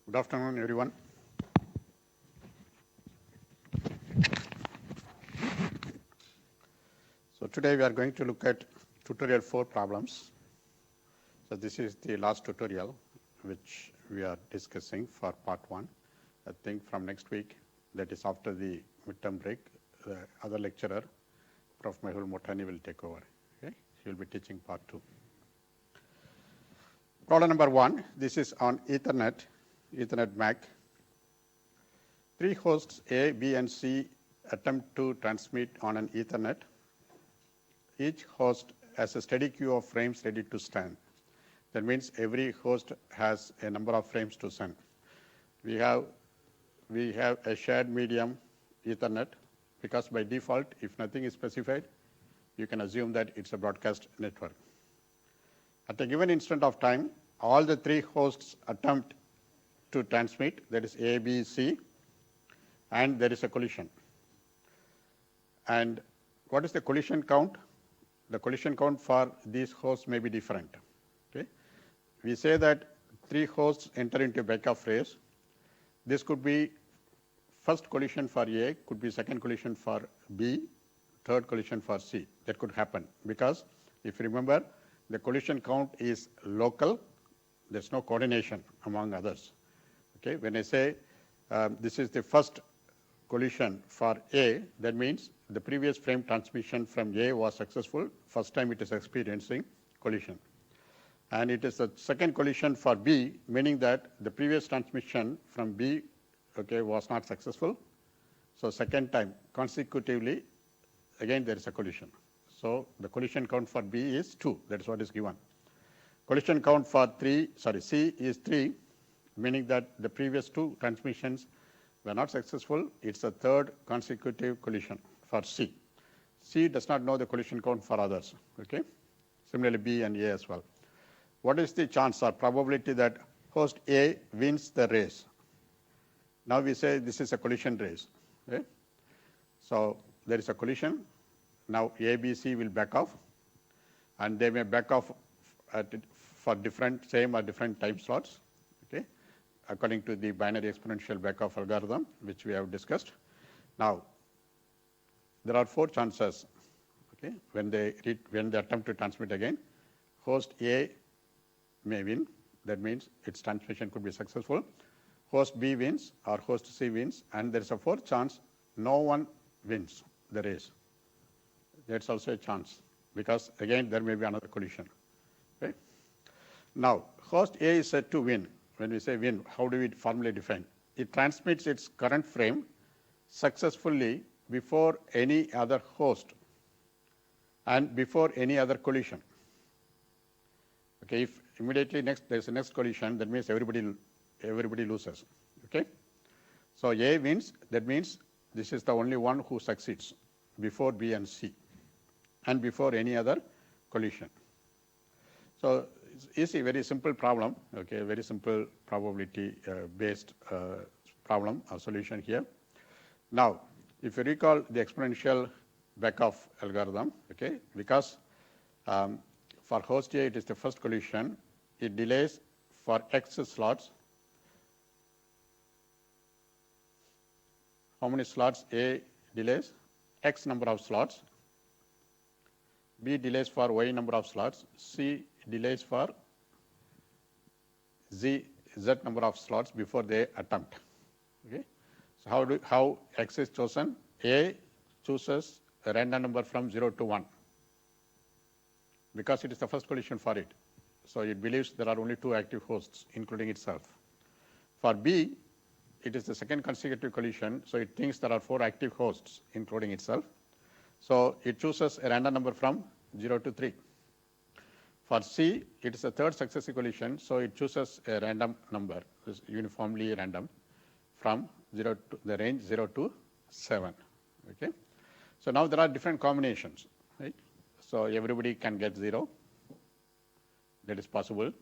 Good afternoon, everyone. So today we are going to look at tutorial 4 problems. So this is the last tutorial which we are discussing for part 1. I think from next week, that is after the midterm break, the other lecturer, Prof. Mehul Motani, will take over. Okay? He will be teaching part 2. Problem number 1, this is on Ethernet MAC. 3 hosts A, B, and C attempt to transmit on an Ethernet. Each host has a steady queue of frames ready to send. That means every host has a number of frames to send. We have a shared medium Ethernet because by default, if nothing is specified, you can assume that it's a broadcast network. At a given instant of time, all the 3 hosts attempt to transmit, that is A, B, C, and there is a collision. And what is the collision count? The collision count for these hosts may be different. Okay? We say that 3 hosts enter into a backup phase. This could be first collision for A, could be second collision for B, third collision for C. That could happen because if you remember, the collision count is local. There's no coordination among others. Okay? When I say this is the first collision for A, that means the previous frame transmission from A was successful. First time it is experiencing collision. And it is the second collision for B, meaning that the previous transmission from B, okay, was not successful. So second time consecutively, again there is a collision. So the collision count for B is 2. That is what is given. Collision count for C is 3, meaning that the previous 2 transmissions were not successful. It's a third consecutive collision for C. C does not know the collision count for others. Okay? Similarly, B and A as well. What is the chance or probability that host A wins the race? Now we say this is a collision race. Okay? So there is a collision. Now A, B, C will back off, and they may back off for different, same or different time slots. Okay? According to the binary exponential backoff algorithm, which we have discussed. Now, there are 4 chances. Okay, when they attempt to transmit again, host A may win. That means its transmission could be successful. Host B wins or host C wins, and there is a 4th chance no one wins the race. That's also a chance because again there may be another collision. Okay? Now, host A is said to win. When we say win, how do we formally define? It transmits its current frame successfully before any other host and before any other collision. Okay, if immediately there's a next collision, that means everybody loses. Okay? So A wins, that means this is the only one who succeeds before B and C and before any other collision. So it's a very simple problem, okay, very simple probability based problem or solution here. Now, if you recall the exponential backoff algorithm, okay, because for host A it is the first collision, it delays for X slots. How many slots A delays? X number of slots. B delays for Y number of slots. C delays for Z number of slots before they attempt. Okay? So how X is chosen? A chooses a random number from 0 to 1 because it is the first collision for it. So it believes there are only 2 active hosts, including itself. For B, it is the second consecutive collision, so it thinks there are 4 active hosts, including itself. So it chooses a random number from 0 to 3. For C, it is a third successive collision, so it chooses a random number, uniformly random, from the range 0 to 7. Okay? So now there are different combinations. Right? So everybody can get 0. That is possible.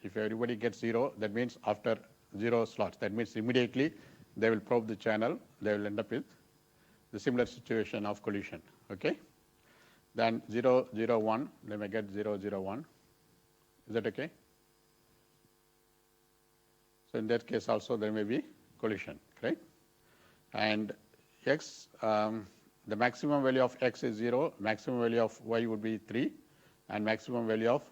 If everybody gets 0, that means after 0 slots, that means immediately they will probe the channel, they will end up with the similar situation of collision. Okay? Then 0, 0, 1, they may get 0, 0, 1. Is that okay? So in that case also there may be collision, right? And x, the maximum value of x is 0, maximum value of y would be 3, and maximum value of,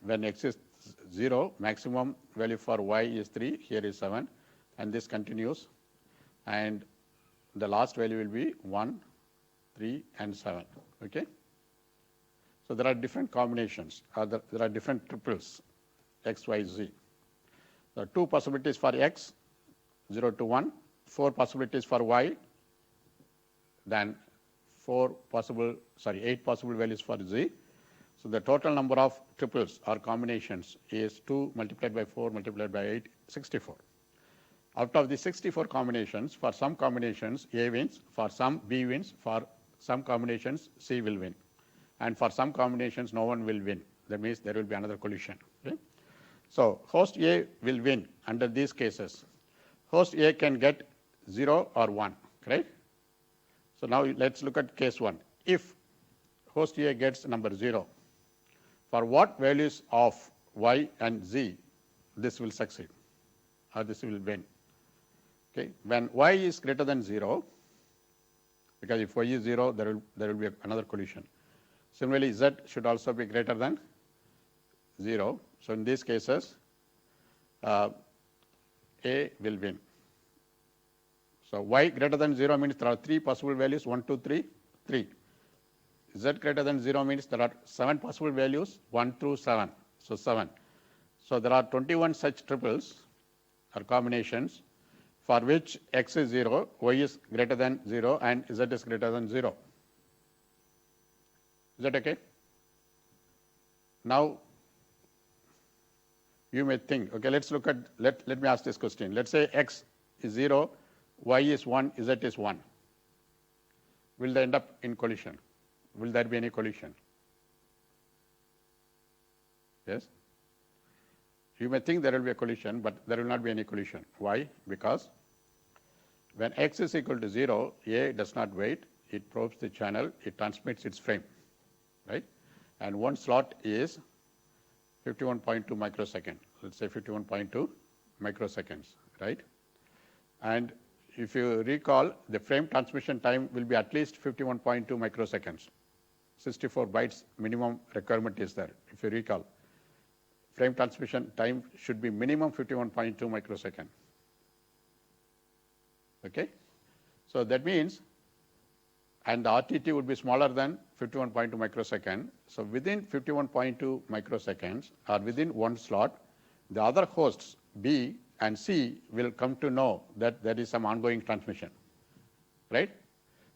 when x is 0, maximum value for y is 3, here is 7, and this continues, and the last value will be 1, 3, and 7, okay? So there are different combinations, there are different triples, x, y, z. There are 2 possibilities for x, 0 to 1, 4 possibilities for y, then 8 possible values for z. So the total number of triples or combinations is 2 multiplied by 4 multiplied by 8, 64. Out of the 64 combinations, for some combinations A wins, for some B wins, for some combinations C will win, and for some combinations no one will win. That means there will be another collision. Okay? So host A will win under these cases. Host A can get 0 or 1, right? So now let's look at case 1. If host A gets number 0, for what values of y and z this will succeed or this will win? Okay, when y is greater than 0, because if y is 0, there will be another collision. Similarly, z should also be greater than 0. So in these cases, A will win. So y greater than 0 means there are 3 possible values, 1, 2, 3, 3. Z greater than 0 means there are 7 possible values, 1 through 7, so 7. So there are 21 such triples or combinations for which x is 0, y is greater than 0, and z is greater than 0. Is that okay? Now, you may think, okay, let's look at, let me ask this question. Let's say x is 0, y is 1, z is 1. Will they end up in collision? Will there be any collision? Yes? You may think there will be a collision, but there will not be any collision. Why? Because when x is equal to 0, A does not wait. It probes the channel. It transmits its frame, right? And one slot is 51.2 microsecond. Let's say 51.2 microseconds, right? And if you recall, the frame transmission time will be at least 51.2 microseconds. 64 bytes minimum requirement is there, if you recall. Frame transmission time should be minimum 51.2 microsecond. Okay? So that means, and the RTT would be smaller than 51.2 microsecond. So within 51.2 microseconds or within one slot, the other hosts B and C will come to know that there is some ongoing transmission, right?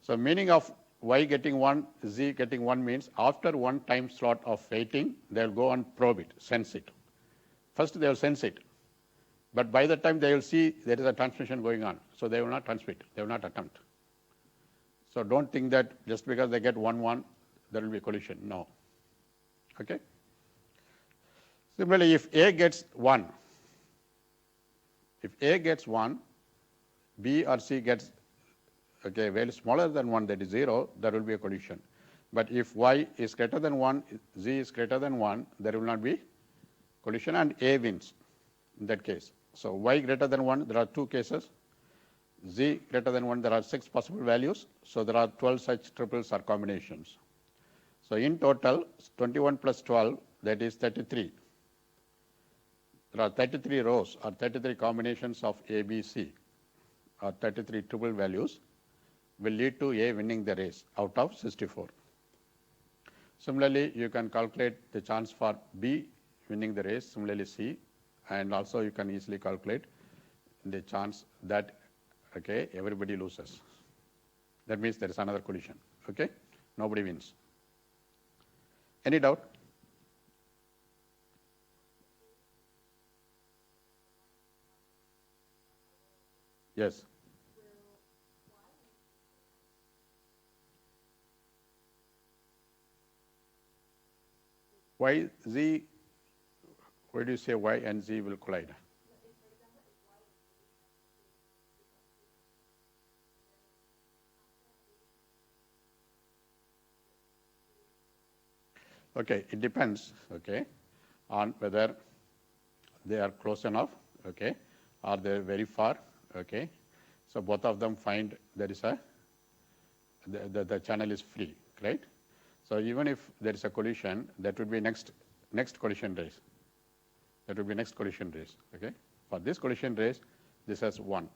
So meaning of Y getting 1, Z getting 1 means after one time slot of waiting, they will go and probe it, sense it. First they will sense it, but by the time they will see there is a transmission going on, so they will not transmit, they will not attempt. So don't think that just because they get 1, there will be a collision. No. Okay? Similarly, if A gets 1, B or C gets value smaller than 1, that is 0, there will be a collision. But if Y is greater than 1, Z is greater than 1, there will not be collision, and A wins in that case. So Y greater than 1, there are 2 cases. Z greater than 1, there are 6 possible values. So there are 12 such triples or combinations. So in total, 21 plus 12, that is 33. There are 33 rows or 33 combinations of A, B, C, or 33 triple values will lead to A winning the race out of 64. Similarly, you can calculate the chance for B winning the race, similarly C, and also you can easily calculate the chance that everybody loses. That means there is another collision. Okay? Nobody wins. Any doubt? Yes. Why Z, where do you say Y and Z will collide? Okay, it depends, on whether they are close enough, okay, or they are very far, okay. So both of them find there is a the channel is free, right? So even if there is a collision, that would be next collision race. That would be next collision race, okay. For this collision race, this has 1.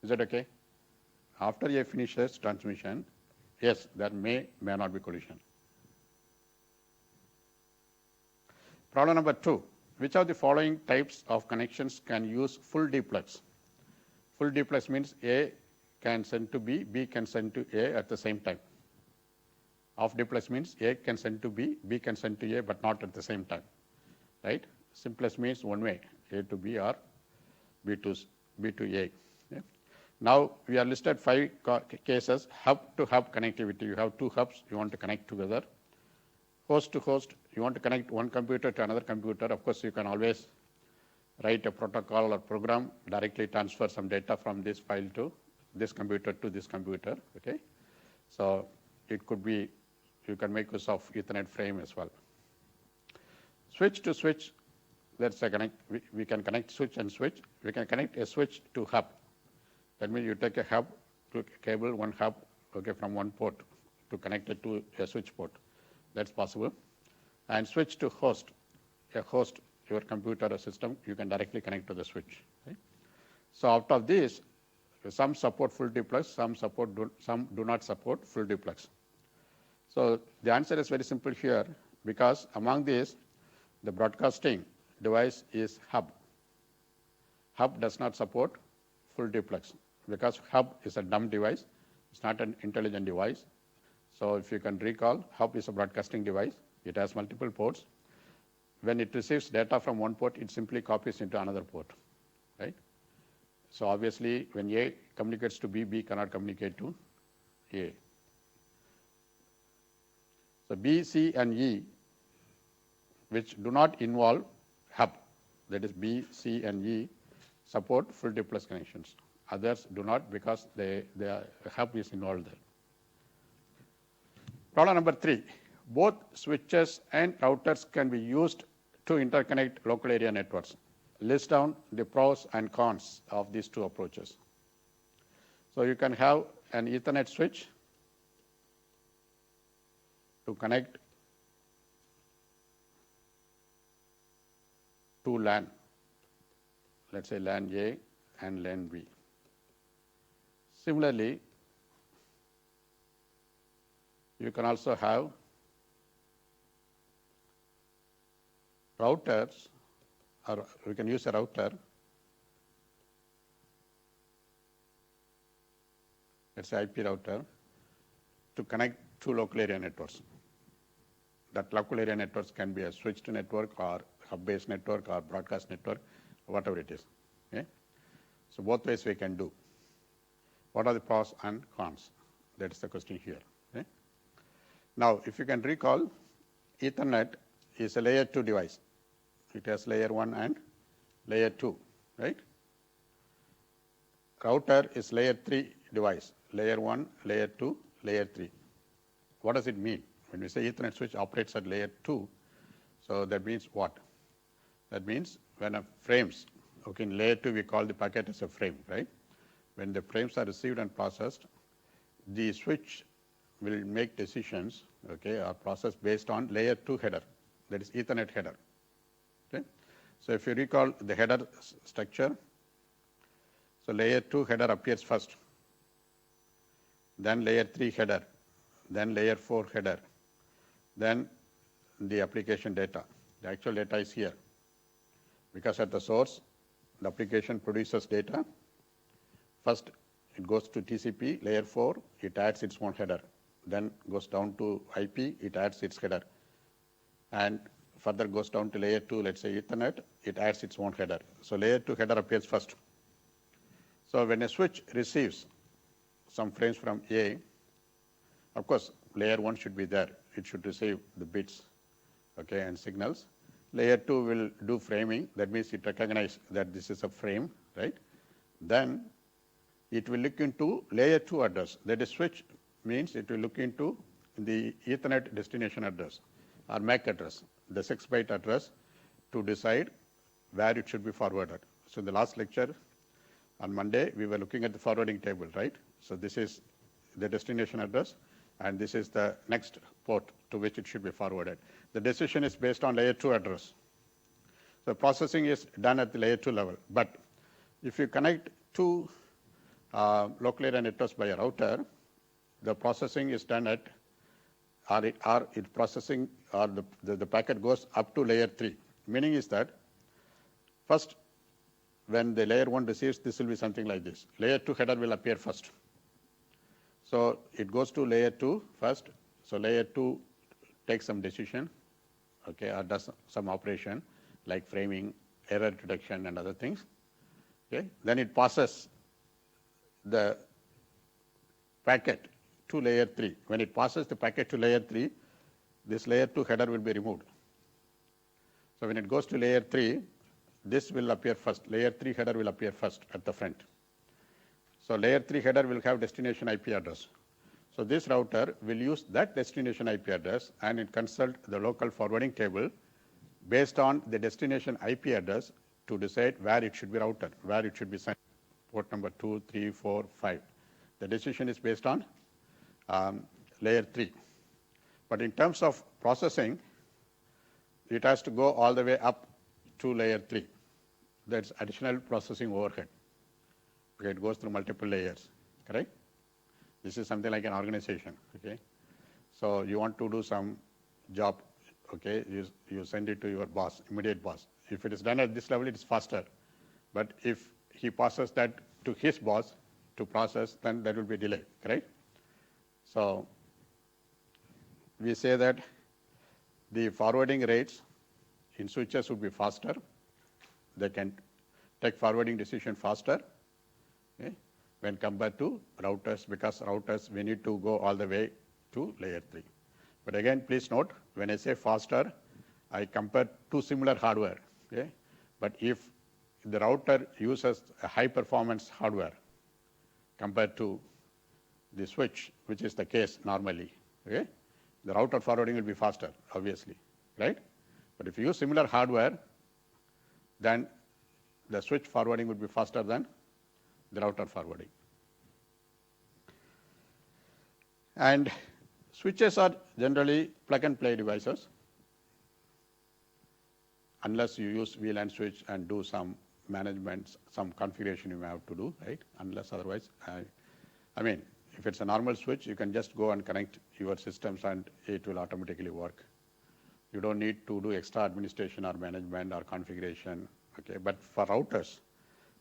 Is that okay? After A finishes transmission, yes, there may not be collision. Problem number 2. Which of the following types of connections can use full duplex? Full duplex means A can send to B can send to A at the same time. Half duplex means A can send to B can send to A, but not at the same time, right? Simplest means one way, A to B or B to A. Yeah. Now we are listed 5 cases. Hub to hub connectivity. You have 2 hubs you want to connect together. Host to host, you want to connect one computer to another computer. Of course, you can always write a protocol or program, directly transfer some data from this file to this computer to this computer, okay? So it could be, you can make use of Ethernet frame as well. Switch to switch, that's a connect, we can connect switch and switch. We can connect a switch to hub. That means you take a hub to cable, one hub, okay, from one port to connect it to a switch port. That's possible. And switch to host, a host, your computer or system, you can directly connect to the switch. Okay? So out of these, some support full duplex, some do not support full duplex. So the answer is very simple here, because among these, the broadcasting device is hub. Hub does not support full duplex because hub is a dumb device. It's not an intelligent device. So if you can recall, hub is a broadcasting device. It has multiple ports. When it receives data from one port, it simply copies into another port, right? So obviously, when A communicates to B, B cannot communicate to A. So B, C, and E, which do not involve hub, that is B, C, and E, support full duplex connections. Others do not because the hub is involved there. Problem number 3. Both switches and routers can be used to interconnect local area networks. List down the pros and cons of these 2 approaches. So you can have an Ethernet switch to connect to LAN, let's say LAN A and LAN B. Similarly, you can also have routers, or we can use a router, let's say IP router, to connect 2 local area networks. That local area networks can be a switched network or hub-based network or broadcast network, whatever it is. Okay? So both ways we can do. What are the pros and cons? That is the question here. Okay? Now, if you can recall, Ethernet is a layer 2 device. It has layer 1 and layer 2, right? Router is layer 3 device, layer 1, layer 2, layer 3. What does it mean? When we say Ethernet switch operates at layer 2, so that means what? That means when a frames, okay, in layer 2 we call the packet as a frame, right? When the frames are received and processed, the switch will make decisions, okay, or process based on layer 2 header, that is Ethernet header. Okay? So if you recall the header structure, so layer 2 header appears first, then layer 3 header, then layer 4 header, then the application data. The actual data is here, because at the source, the application produces data. First, it goes to TCP, layer 4, it adds its own header. Then goes down to IP, it adds its header. And further goes down to layer 2, let's say Ethernet, it adds its own header. So layer 2 header appears first. So when a switch receives some frames from A, of course, layer 1 should be there. It should receive the bits, okay, and signals. Layer 2 will do framing. That means it recognizes that this is a frame, right? Then it will look into layer 2 address. That is switch means it will look into the Ethernet destination address. or MAC address, the 6-byte address, to decide where it should be forwarded. So in the last lecture on Monday, we were looking at the forwarding table, right? So this is the destination address, and this is the next port to which it should be forwarded. The decision is based on layer 2 address. So processing is done at the layer 2 level. But if you connect two local area networks by a router, the processing is done at, the packet goes up to layer 3. Meaning is that first, when the layer 1 receives, this will be something like this. Layer 2 header will appear first. So it goes to layer 2 first. So layer 2 takes some decision, okay, or does some operation like framing, error detection, and other things. Okay. Then it passes the packet to layer 3. When it passes the packet to layer 3, this layer 2 header will be removed. So when it goes to layer 3, this will appear first. Layer 3 header will appear first at the front. So layer 3 header will have destination IP address. So this router will use that destination IP address, and it consult the local forwarding table based on the destination IP address to decide where it should be routed, where it should be sent, port number 2, 3, 4, 5. The decision is based on layer 3. But in terms of processing, it has to go all the way up to layer 3. That's additional processing overhead. Okay, it goes through multiple layers, correct? This is something like an organization, okay? So you want to do some job, okay? You send it to your boss, immediate boss. If it is done at this level, it is faster. But if he passes that to his boss to process, then there will be delay, correct? So we say that the forwarding rates in switches would be faster. They can take forwarding decision faster, okay, when compared to routers, because routers, we need to go all the way to layer 3. But again, please note, when I say faster, I compare two similar hardware. Okay? But if the router uses a high performance hardware compared to the switch, which is the case normally, okay, the router forwarding will be faster, obviously, right? But if you use similar hardware, then the switch forwarding would be faster than the router forwarding. And switches are generally plug-and-play devices, unless you use VLAN switch and do some management, some configuration you may have to do, right? Unless otherwise, I mean, if it's a normal switch, you can just go and connect your systems and it will automatically work. You don't need to do extra administration or management or configuration, okay? But for routers,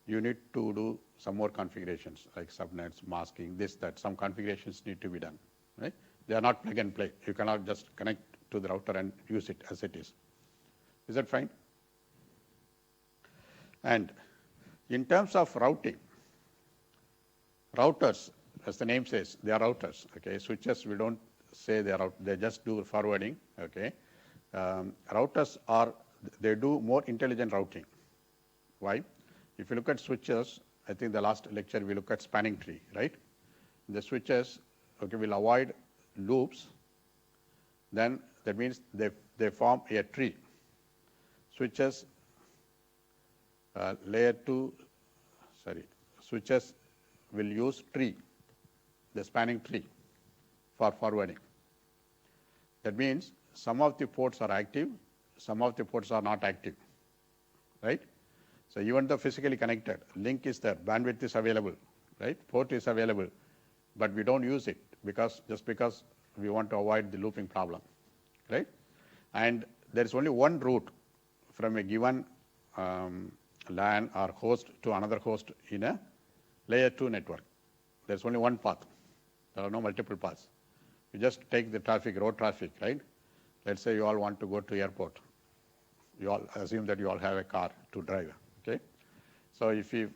you need to do some more configurations like subnets, masking, this, that. Some configurations need to be done, right? They are not plug and play. You cannot just connect to the router and use it as it is. Is that fine? And in terms of routing, routers, as the name says, they are routers, okay? Switches, we don't say they are out, they just do forwarding, okay? Routers are, they do more intelligent routing. Why? If you look at switches, I think the last lecture we look at spanning tree, right? The switches, okay, will avoid loops. Then that means they form a tree. Switches, switches will use tree, the spanning tree, for forwarding. That means some of the ports are active, some of the ports are not active, right? So even though physically connected, link is there, bandwidth is available, right? Port is available, but we don't use it just because we want to avoid the looping problem, right? And there is only one route from a given LAN or host to another host in a layer 2 network. There's only one path. There are no multiple paths. You just take the traffic, road traffic, right? Let's say you all want to go to airport. You all assume that you all have a car to drive, okay? So if you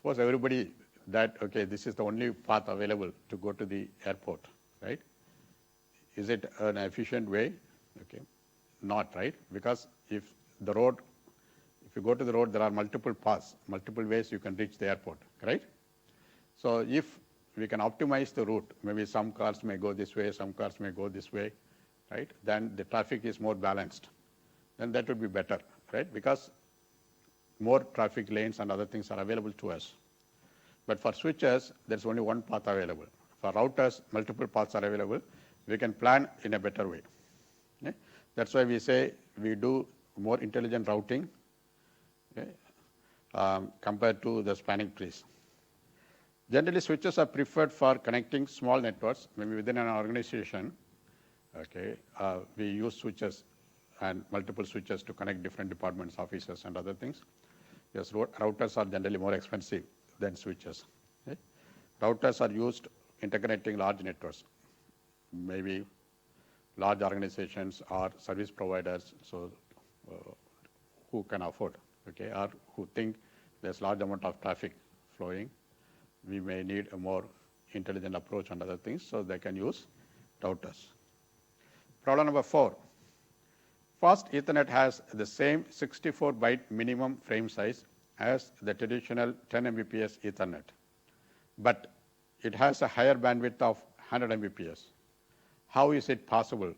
force everybody that, okay, this is the only path available to go to the airport, right? Is it an efficient way? Okay, not, right? Because if you go to the road, there are multiple paths, multiple ways you can reach the airport, right? So if we can optimize the route, maybe some cars may go this way, some cars may go this way, right, then the traffic is more balanced, then that would be better, right, because more traffic lanes and other things are available to us. But for switches, there's only one path available. For routers, multiple paths are available. We can plan in a better way. Okay? That's why we say we do more intelligent routing, okay, compared to the spanning trees. Generally, switches are preferred for connecting small networks. Maybe within an organization, okay, we use switches and multiple switches to connect different departments, offices, and other things. Yes, routers are generally more expensive than switches. Okay? Routers are used interconnecting large networks, maybe large organizations or service providers, so who can afford, okay, or who think there's large amount of traffic flowing. We may need a more intelligent approach and other things, so they can use routers. Problem number 4. Fast Ethernet has the same 64-byte minimum frame size as the traditional 10 Mbps Ethernet, but it has a higher bandwidth of 100 Mbps. How is it possible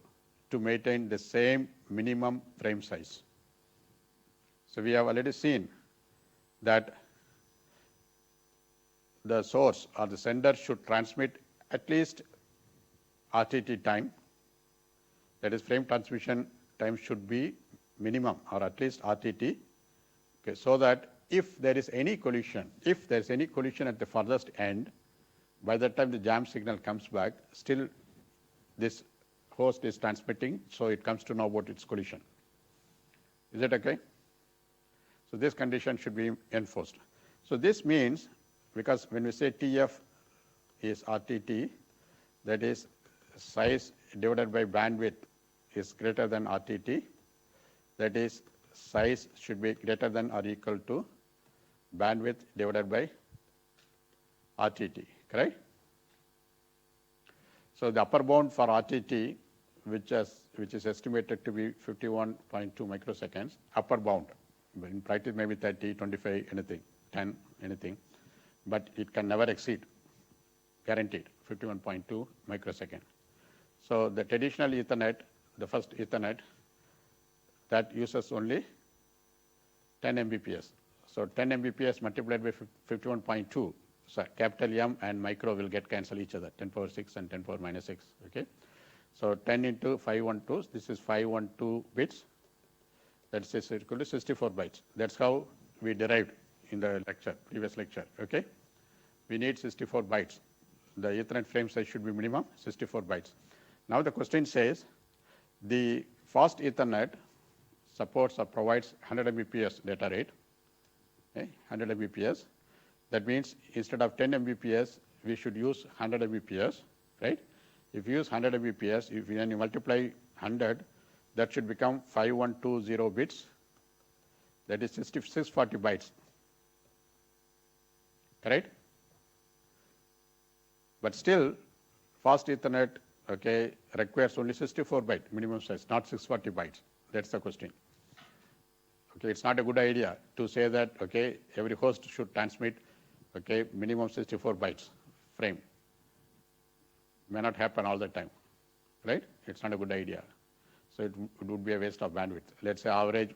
to maintain the same minimum frame size? So we have already seen that the source or the sender should transmit at least RTT time, that is frame transmission time should be minimum or at least RTT, okay, so that if there is any collision, at the farthest end, by the time the jam signal comes back, still this host is transmitting, so it comes to know about its collision. Is that okay? So this condition should be enforced. So this means, because when we say TF is RTT, that is size divided by bandwidth is greater than RTT, that is size should be greater than or equal to bandwidth divided by RTT, correct? So the upper bound for RTT, which is estimated to be 51.2 microseconds, upper bound. In practice, maybe 30, 25, anything, 10, anything, but it can never exceed, guaranteed, 51.2 microsecond. So the traditional Ethernet, the first Ethernet, that uses only 10 Mbps. So 10 Mbps multiplied by 51.2, so capital M and micro will get cancel each other, 10 power 6 and 10 power minus 6, okay? So 10 into 512, this is 512 bits, that's equal to 64 bytes. That's how we derived in the lecture, previous lecture, okay? We need 64 bytes. The Ethernet frame size should be minimum 64 bytes. Now the question says, the fast Ethernet supports or provides 100 Mbps data rate, okay? 100 Mbps. That means instead of 10 Mbps, we should use 100 Mbps, right? If you use 100 Mbps, if you multiply 100, that should become 5120 bits, that is 640 bytes, correct? But still, fast Ethernet, okay, requires only 64 byte minimum size, not 640 bytes. That's the question. Okay, it's not a good idea to say that, okay, every host should transmit, okay, minimum 64 bytes frame. May not happen all the time, right? It's not a good idea. So it would be a waste of bandwidth. Let's say average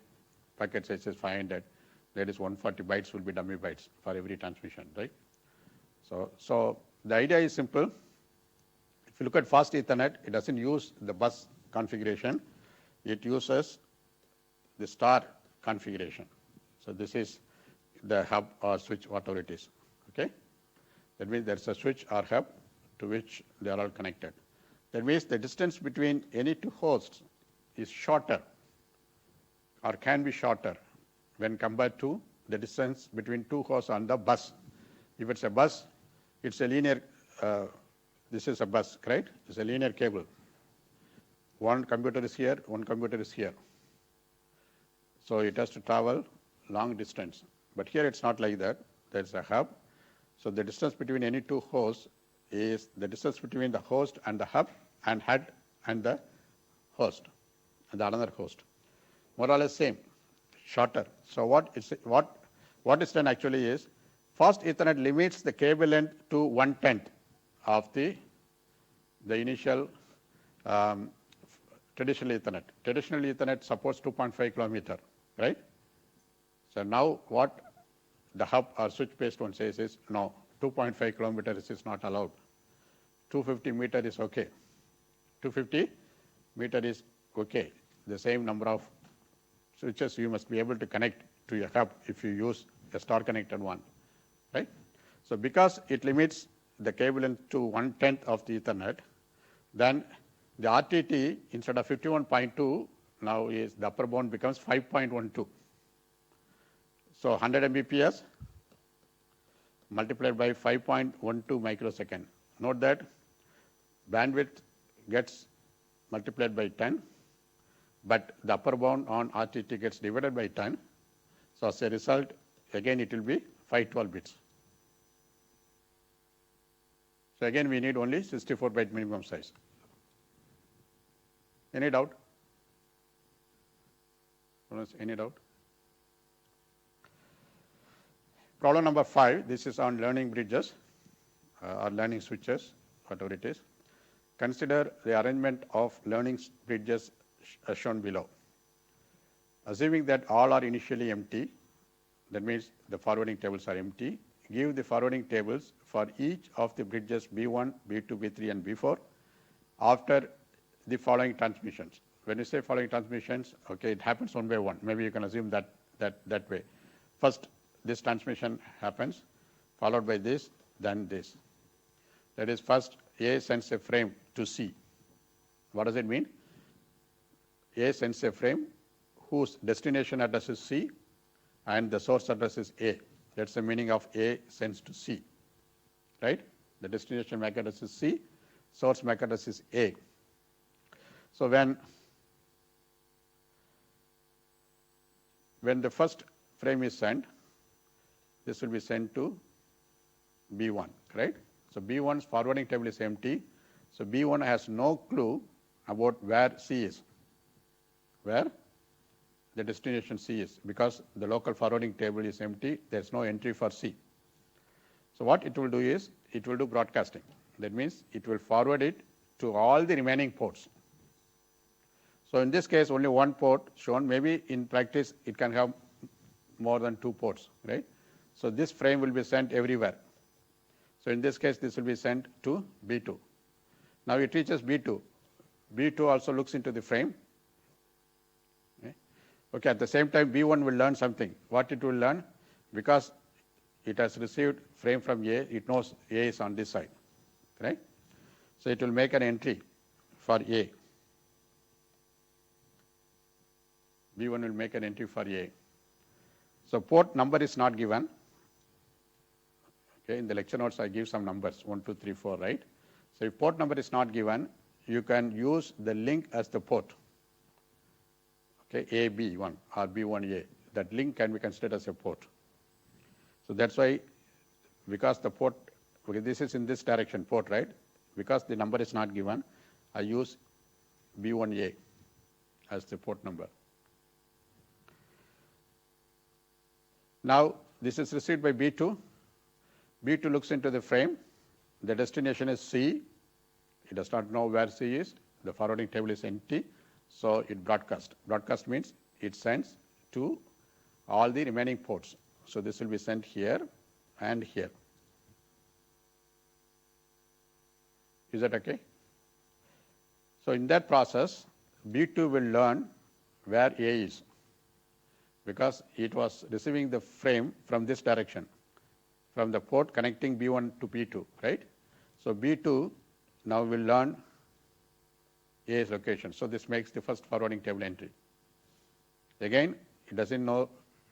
packet size is 500, that is 140 bytes will be dummy bytes for every transmission, right? So the idea is simple. If you look at fast Ethernet, it doesn't use the bus configuration. It uses the star configuration. So this is the hub or switch, whatever it is, okay? That means there's a switch or hub to which they are all connected. That means the distance between any two hosts is shorter or can be shorter when compared to the distance between two hosts on the bus. If it's a bus, it's a linear, this is a bus, right? It's a linear cable. One computer is here, one computer is here. So it has to travel long distance. But here it's not like that. There's a hub. So the distance between any two hosts is the distance between the host and the hub and head and the host and the another host. More or less same, shorter. So what is done actually is, fast Ethernet limits the cable length to 1/10 of the initial traditional Ethernet. Traditional Ethernet supports 2.5 kilometer, right? So now what the hub or switch-based one says is, no, 2.5 kilometers is not allowed. 250 meter is okay. 250 meter is okay. The same number of switches you must be able to connect to your hub if you use a star-connected one, right? So because it limits the cable length to 1/10 of the Ethernet, then the RTT instead of 51.2 now is the upper bound becomes 5.12. So 100 Mbps multiplied by 5.12 microsecond. Note that bandwidth gets multiplied by 10, but the upper bound on RTT gets divided by 10. So as a result, again it will be 512 bits. So again we need only 64 byte minimum size. Any doubt? Any doubt? Problem number 5, this is on learning bridges or learning switches, whatever it is. Consider the arrangement of learning bridges as shown below. Assuming that all are initially empty, that means the forwarding tables are empty, give the forwarding tables for each of the bridges B1, B2, B3, and B4 after the following transmissions. When you say following transmissions, okay, it happens one by one. Maybe you can assume that way. First, this transmission happens, followed by this, then this. That is, first A sends a frame to C. What does it mean? A sends a frame whose destination address is C and the source address is A. That's the meaning of A sends to C, right? The destination MAC address is C, source MAC address is A. So when the first frame is sent, this will be sent to B1, right? So B1's forwarding table is empty. So B1 has no clue about where C is, where the destination C is, because the local forwarding table is empty. There's no entry for C. So what it will do is, it will do broadcasting. That means it will forward it to all the remaining ports. So in this case, only one port shown. Maybe in practice, it can have more than 2 ports, right? So this frame will be sent everywhere. So in this case, this will be sent to B2. Now it reaches B2. B2 also looks into the frame. Okay, at the same time, B1 will learn something. What it will learn? Because it has received frame from A, it knows A is on this side, right? So it will make an entry for A. B1 will make an entry for A. So port number is not given. Okay, in the lecture notes, I give some numbers, 1, 2, 3, 4, right? So if port number is not given, you can use the link as the port. Okay, AB1 or B1A. That link can be considered as a port. So that's why, because the port, okay, this is in this direction, port, right? Because the number is not given, I use B1A as the port number. Now, this is received by B2. B2 looks into the frame. The destination is C. It does not know where C is. The forwarding table is empty. So it broadcasts. Broadcast means it sends to all the remaining ports. So this will be sent here and here. Is that okay? So in that process, B2 will learn where A is, because it was receiving the frame from this direction, from the port connecting B1 to B2, right? So B2 now will learn A's location. So this makes the first forwarding table entry. Again, it doesn't know,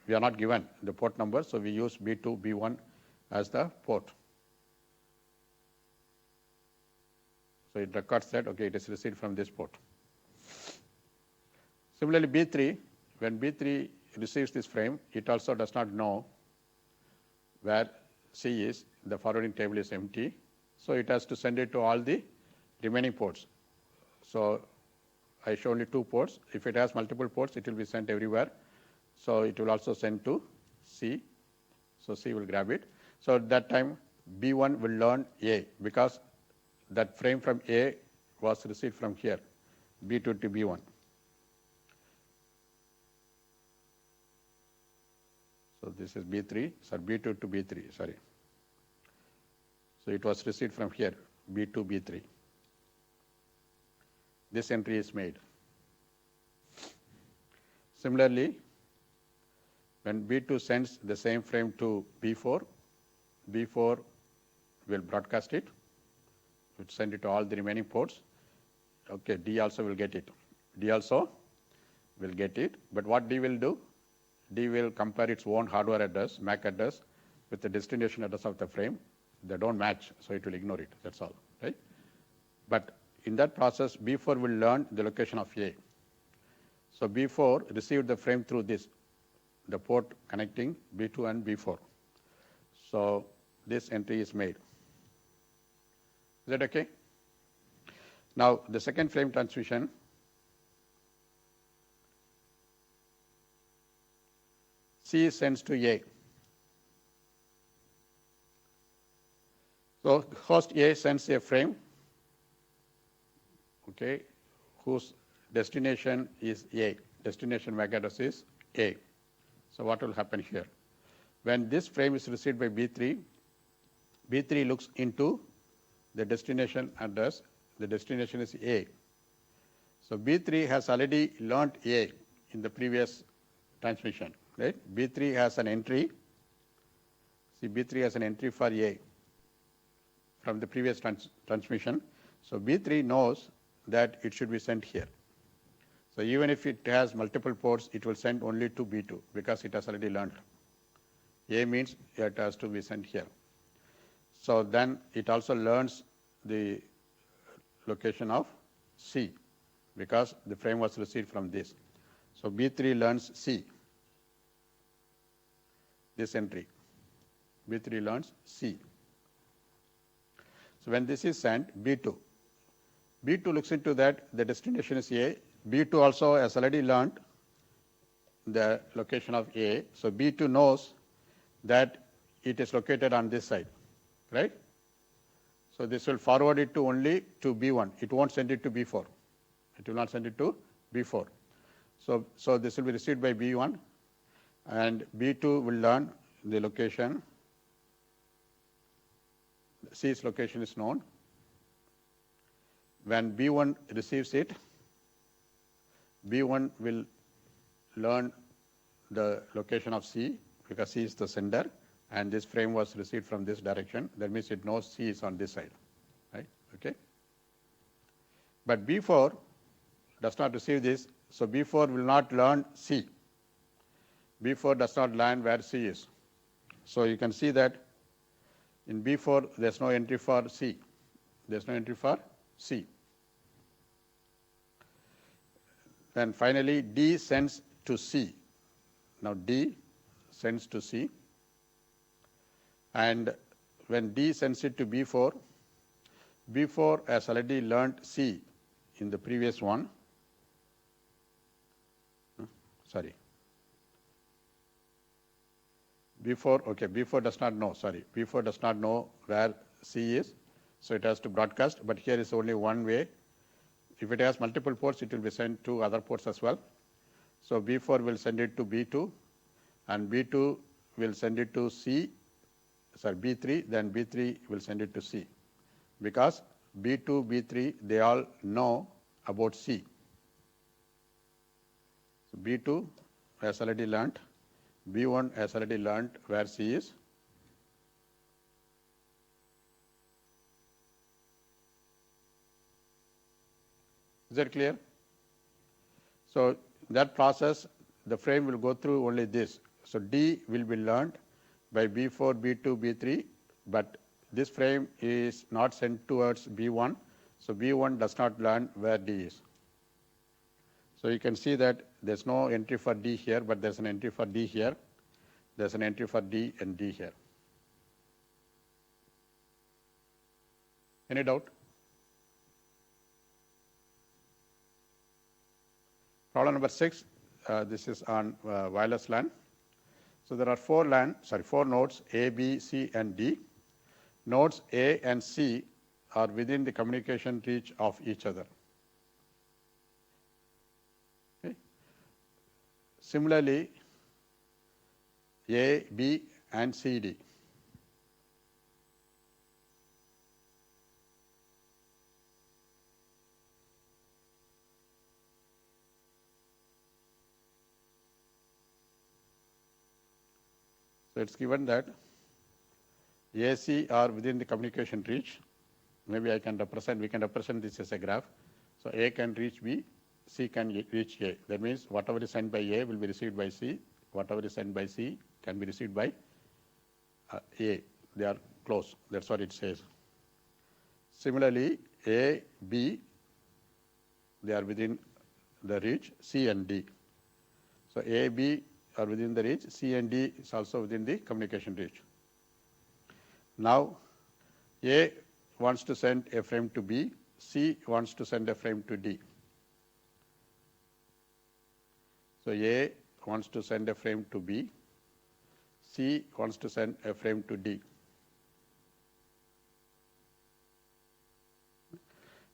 we are not given the port number, so we use B2, B1 as the port. So it records that, okay, it is received from this port. Similarly, B3, when B3 receives this frame, it also does not know where C is. The forwarding table is empty. So it has to send it to all the remaining ports. So I show only 2 ports. If it has multiple ports, it will be sent everywhere. So it will also send to C. So C will grab it. So at that time, B1 will learn A, because that frame from A was received from here. B2 to B1. So this is B3, sorry, B2 to B3, sorry. So it was received from here, B2, B3. This entry is made. Similarly, when B2 sends the same frame to B4, B4 will broadcast it, will send it to all the remaining ports. Okay, D also will get it. D also will get it, but what D will do? D will compare its own hardware address, MAC address, with the destination address of the frame. They don't match, so it will ignore it, that's all, right? But in that process, B4 will learn the location of A. So B4 received the frame through this, the port connecting B2 and B4. So this entry is made. Is that okay? Now the second frame transmission, C sends to A. So host A sends a frame, okay, whose destination is A. Destination MAC address is A. So what will happen here? When this frame is received by B3, B3 looks into the destination address. The destination is A. So B3 has already learnt A in the previous transmission, right? B3 has an entry. See, B3 has an entry for A from the previous transmission. So B3 knows that it should be sent here. So even if it has multiple ports, it will send only to B2 because it has already learned. A means it has to be sent here. So then it also learns the location of C because the frame was received from this. So B3 learns C, this entry. B3 learns C. So when this is sent, B2 looks into that, the destination is A. B2 also has already learned the location of A. So B2 knows that it is located on this side, right? So this will forward it to only to B1. It won't send it to B4. It will not send it to B4. So this will be received by B1, and B2 will learn the location. C's location is known. When B1 receives it, B1 will learn the location of C because C is the sender, and this frame was received from this direction. That means it knows C is on this side, right? Okay. But B4 does not receive this, so B4 will not learn C. B4 does not learn where C is. So you can see that in B4 there's no entry for C. There's no entry for C. Then finally D sends to C. Now D sends to C, and when D sends it to B4, B4 has already learned C in the previous one. B4 does not know, B4 does not know where C is, so it has to broadcast, but here is only one way. If it has multiple ports, it will be sent to other ports as well. So B4 will send it to B2, and B2 will send it to B3, then B3 will send it to C. Because B2, B3, they all know about C. So B2 has already learnt, B1 has already learnt where C is. Is that clear? So that process, the frame will go through only this. So D will be learned by B4, B2, B3, but this frame is not sent towards B1, so B1 does not learn where D is. So you can see that there's no entry for D here, but there's an entry for D here. There's an entry for D and D here. Any doubt? Problem number 6, this is on wireless LAN. So there are four nodes, A, B, C, and D. Nodes A and C are within the communication reach of each other. Similarly, A, B, and C, D. So it's given that AC are within the communication reach. Maybe we can represent this as a graph. So A can reach B, C can reach A. That means whatever is sent by A will be received by C. Whatever is sent by C can be received by A. They are close. That's what it says. Similarly, A, B, they are within the reach, C and D. So A, B are within the reach, C and D is also within the communication reach. Now, A wants to send a frame to B, C wants to send a frame to D. So A wants to send a frame to B, C wants to send a frame to D.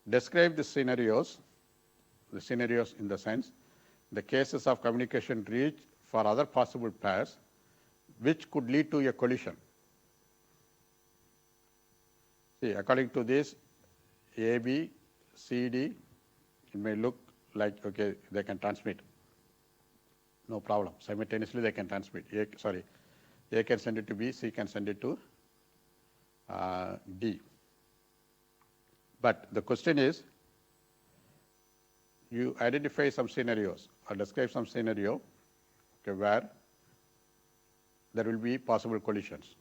Describe the scenarios in the sense, the cases of communication reach for other possible pairs which could lead to a collision. See, according to this, A, B, C, D, it may look like, okay, they can transmit. No problem. Simultaneously, they can transmit. A can send it to B, C can send it to D. But the question is, you identify some scenarios or describe some scenario, okay, where there will be possible collisions.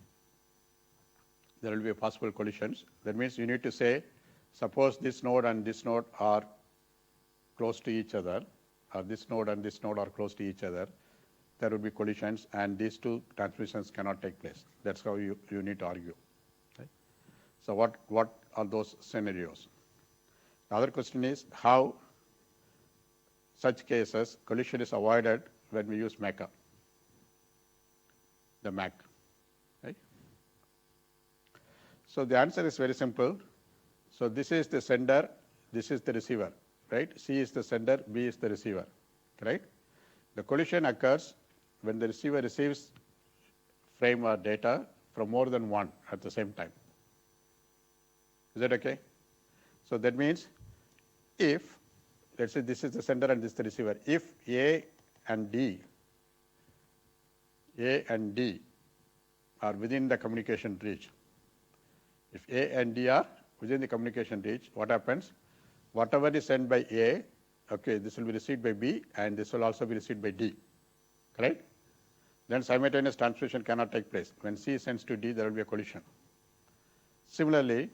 There will be possible collisions. That means you need to say, suppose this node and this node are close to each other, or this node and this node are close to each other, there will be collisions and these two transmissions cannot take place. That's how you need to argue. Right? So what are those scenarios? The other question is how such cases collision is avoided when we use MECA, the MAC. Right? So the answer is very simple. So this is the sender, this is the receiver, right? C is the sender, B is the receiver, right? The collision occurs when the receiver receives frame or data from more than one at the same time. Is that okay? So that means if, let's say this is the sender and this is the receiver, if A and D are within the communication reach, if A and D are within the communication reach, what happens? Whatever is sent by A, okay, this will be received by B and this will also be received by D, correct? Then simultaneous transmission cannot take place. When C sends to D, there will be a collision. Similarly,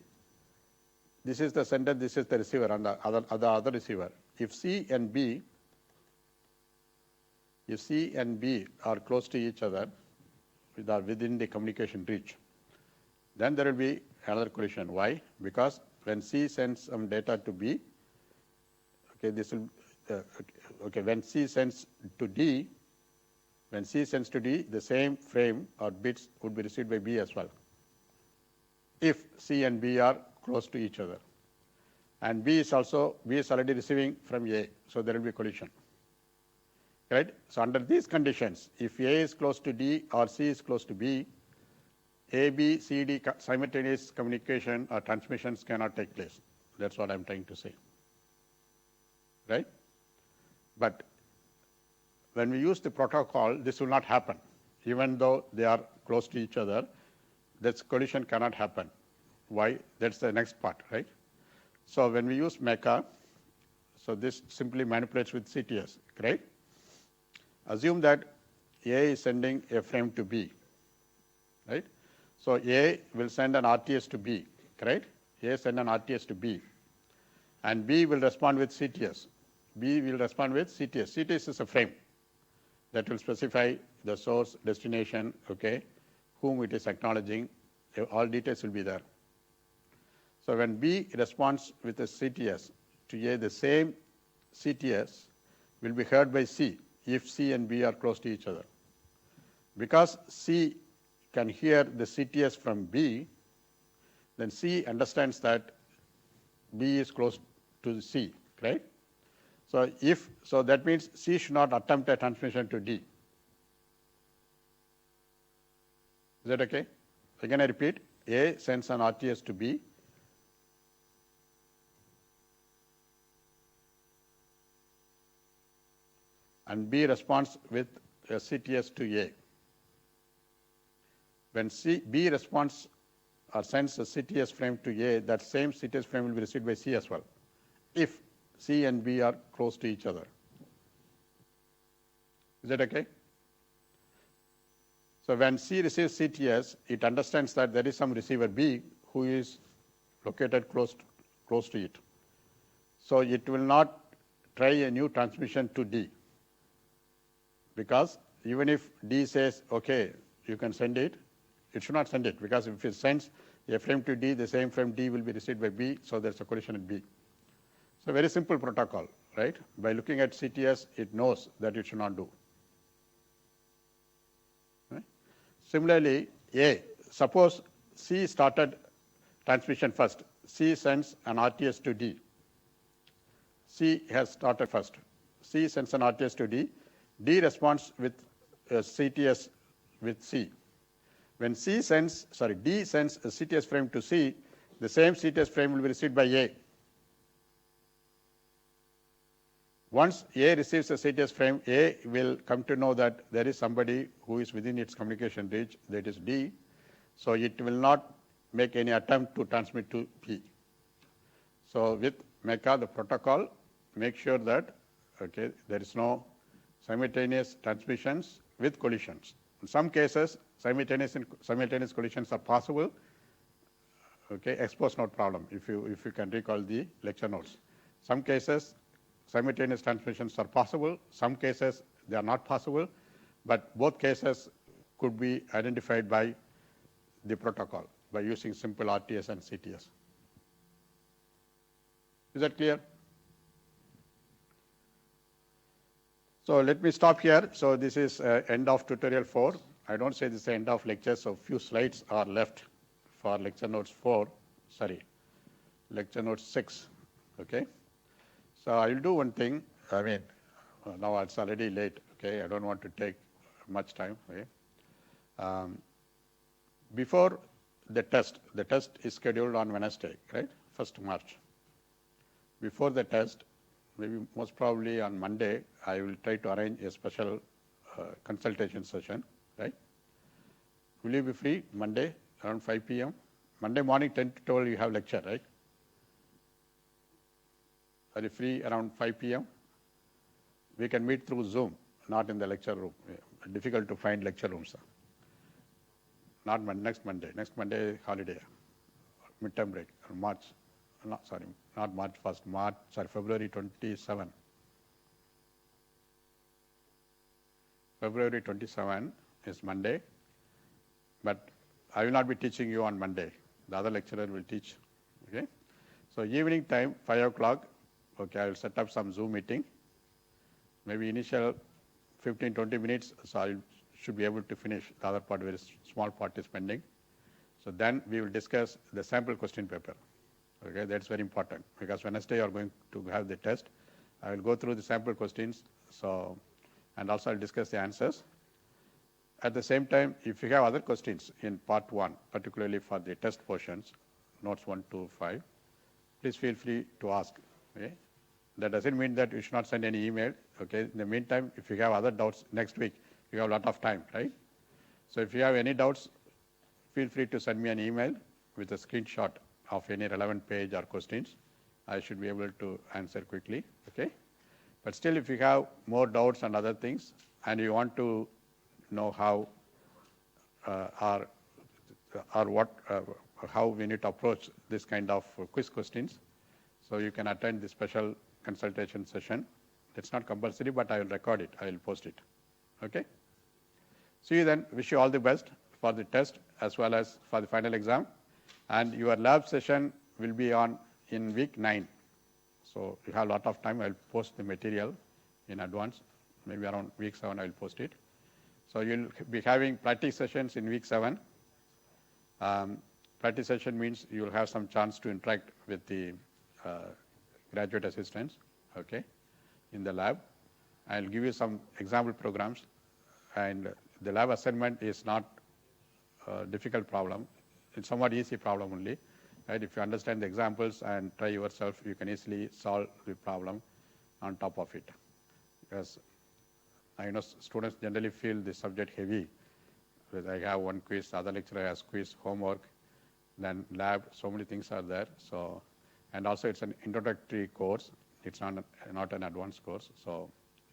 this is the sender, this is the receiver, and the other receiver. If C and B are close to each other, are within the communication reach, then there will be another collision. Why? Because when C sends some data to B, okay, this will, when C sends to D, the same frame or bits would be received by B as well, if C and B are close to each other. And B is already receiving from A, so there will be collision. Right? So under these conditions, if A is close to D or C is close to B, A, B, C, D simultaneous communication or transmissions cannot take place. That's what I'm trying to say. Right? But when we use the protocol, this will not happen. Even though they are close to each other, this collision cannot happen. Why? That's the next part, right? So when we use MECA, so this simply manipulates with CTS, right? Assume that A is sending a frame to B, right? So A will send an RTS to B, right? A send an RTS to B, and B will respond with CTS. B will respond with CTS. CTS is a frame that will specify the source, destination, okay, whom it is acknowledging. All details will be there. So when B responds with a CTS to A, the same CTS will be heard by C if C and B are close to each other. Because C can hear the CTS from B, then C understands that B is close to C, right? So that means C should not attempt a transmission to D. Is that okay? Again, I repeat, A sends an RTS to B. And B responds with a CTS to A. When B responds or sends a CTS frame to A, that same CTS frame will be received by C as well, if C and B are close to each other. Is that okay? So when C receives CTS, it understands that there is some receiver B who is located close to it. So it will not try a new transmission to D, because even if D says, okay, you can send it, it should not send it, because if it sends a frame to D, the same frame D will be received by B, so there's a collision at B. So very simple protocol, right? By looking at CTS, it knows that it should not do. Right? Similarly, A, suppose C started transmission first. C sends an RTS to D. C has started first. C sends an RTS to D. D responds with CTS with C. When D sends a CTS frame to C, the same CTS frame will be received by A. Once A receives a CTS frame, A will come to know that there is somebody who is within its communication reach, that is D. So it will not make any attempt to transmit to P. So with MECA, the protocol, make sure that there is no simultaneous transmissions with collisions. In some cases, simultaneous collisions are possible. Expose node problem, if you can recall the lecture notes. Some cases, simultaneous transmissions are possible. Some cases, they are not possible. But both cases could be identified by the protocol, by using simple RTS and CTS. Is that clear? So let me stop here. So this is end of tutorial 4. I don't say this is the end of lecture, so few slides are left for lecture notes 6. Okay. So I will do one thing. Now it's already late. Okay, I don't want to take much time. Okay. Before the test is scheduled on Wednesday, right? 1st March. Before the test, maybe most probably on Monday, I will try to arrange a special consultation session, right? Will you be free Monday around 5 p.m.? Monday morning 10 to 12 you have lecture, right? Are you free around 5 p.m.? We can meet through Zoom, not in the lecture room. Difficult to find lecture rooms. Not next Monday. Next Monday holiday, midterm break, or March. Not March 1st, February 27. February 27 is Monday, but I will not be teaching you on Monday. The other lecturer will teach. Okay. So evening time, 5 o'clock. Okay, I will set up some Zoom meeting. Maybe initial 15-20 minutes, so I should be able to finish. The other part, very small part is pending. So then we will discuss the sample question paper. Okay, that's very important, because Wednesday you are going to have the test. I will go through the sample questions, and also I'll discuss the answers. At the same time, if you have other questions in part 1, particularly for the test portions, notes 1 to 5, please feel free to ask. Okay? That doesn't mean that you should not send any email. Okay? In the meantime, if you have other doubts next week, you have a lot of time, right? So if you have any doubts, feel free to send me an email with a screenshot of any relevant page or questions. I should be able to answer quickly. Okay? But still, if you have more doubts and other things, and you want to know how how we need to approach this kind of quiz questions, so you can attend the special consultation session. It's not compulsory, but I will record it. I will post it. Okay? See you then. Wish you all the best for the test as well as for the final exam. And your lab session will be in week 9. So you have a lot of time. I will post the material in advance. Maybe around week 7 I will post it. So you'll be having practice sessions in week 7. Practice session means you will have some chance to interact with the graduate assistants. Okay. in the lab. I'll give you some example programs, and the lab assignment is not a difficult problem. It's somewhat easy problem only. Right? If you understand the examples and try yourself, you can easily solve the problem on top of it. Because I know students generally feel the subject heavy. I have one quiz, the other lecturer has quiz, homework, then lab, so many things are there. So, and also it's an introductory course. It's not an advanced course. So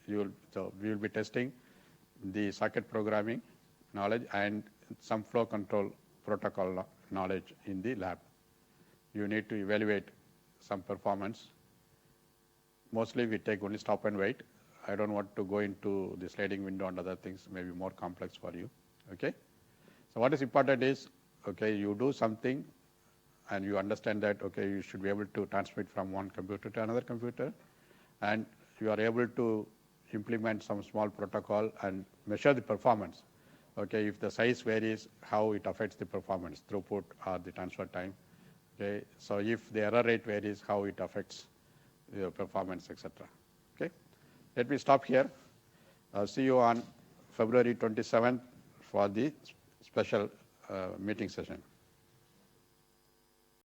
we will be testing the circuit programming knowledge and some flow control protocol knowledge in the lab. You need to evaluate some performance. Mostly we take only stop and wait. I don't want to go into the sliding window and other things, maybe more complex for you. Okay? So what is important is, okay, you do something and you understand that, okay, you should be able to transmit from one computer to another computer, and you are able to implement some small protocol and measure the performance. Okay, if the size varies, how it affects the performance, throughput or the transfer time. Okay, so if the error rate varies, how it affects the performance, etc. Okay, let me stop here. I'll see you on February 27th for the special meeting session.